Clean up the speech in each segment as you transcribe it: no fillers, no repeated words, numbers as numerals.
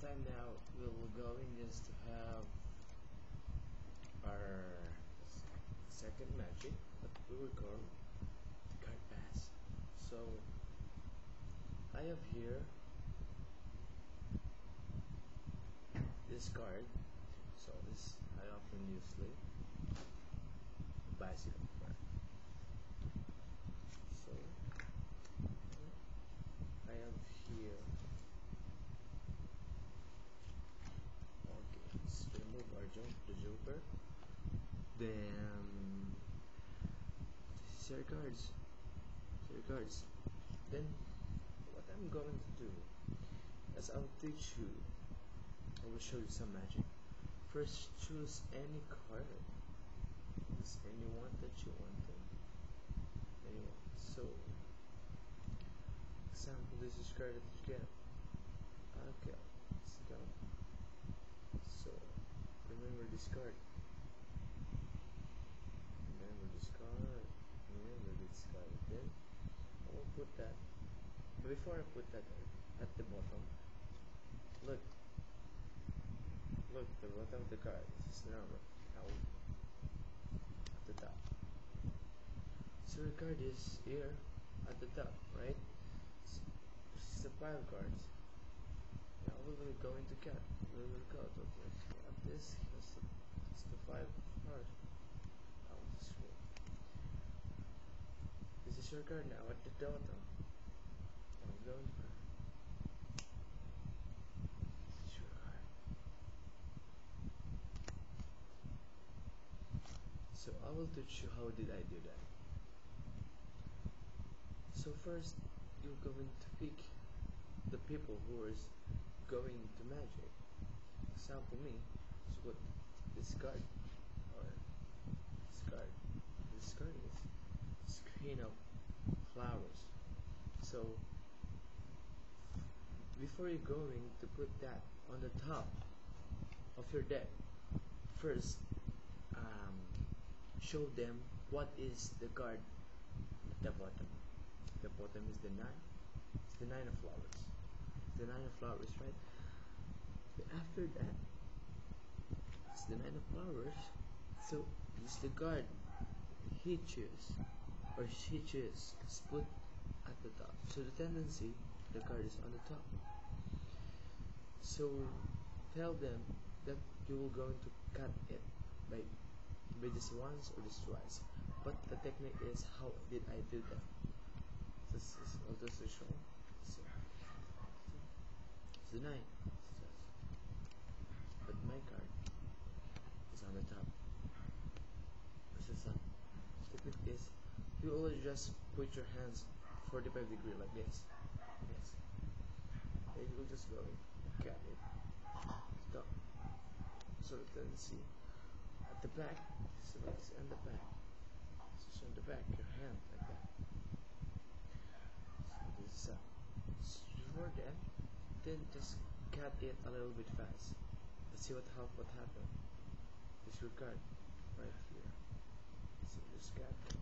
time now we're going just to have our second magic that we will call card pass. So I have here this card. So this I often use bicycle card. So I have here. Okay, let's remove our the joker. Then this is your cards. Then what I'm going to do is I'll teach you. I will show you some magic. First, choose any card. Just anyone that you want. Anyone. So, example, this is card that you get. Okay, let's go. So, remember this card. Remember this card. Then I will put that. But before I put that at the bottom, look the bottom of the card. This is the number. Now at the top. So the card is here at the top, right? This is the pile of cards. Now we will go into cat. We will go to this. That's the 5 cards. This is your card now at the bottom. I'm going for this is your card. So I will teach you how did I do that. So first you're going to pick the people who is going to magic. Example me. So what this card or this card is Queen of Flowers. So before you're going to put that on the top of your deck, first show them what is the card at the bottom. The bottom is the 9. It's the 9 of flowers. The 9 of flowers, right? But after that, it's the 9 of flowers. So this is the card he chooses or she chooses is put at the top. So the tendency, the card is on the top. So tell them that you will going to cut it by this once or this twice. But the technique is how did I do that? This is also to show. So it's the 9. But my card is on the top. This is up. The technique is you always just put your hands 45 degrees like this. Yes. And you will just go cut it. Stop. So you can see at the back. So it's on the back. So on the back, your hand like that. So this is up. So before that, then just cut it a little bit fast. Let's see what happened. This is your card right here. So just cut it.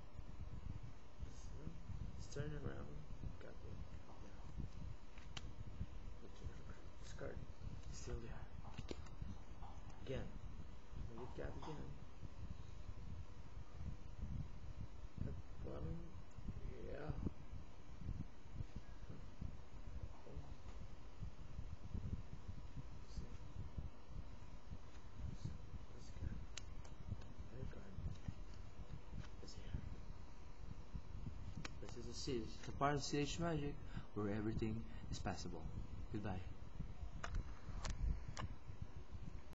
Just turn around. Cut it. This card is still there. Again. When you cut again. At the bottom. Yeah. This is a part of CH Magic where everything is possible. Goodbye.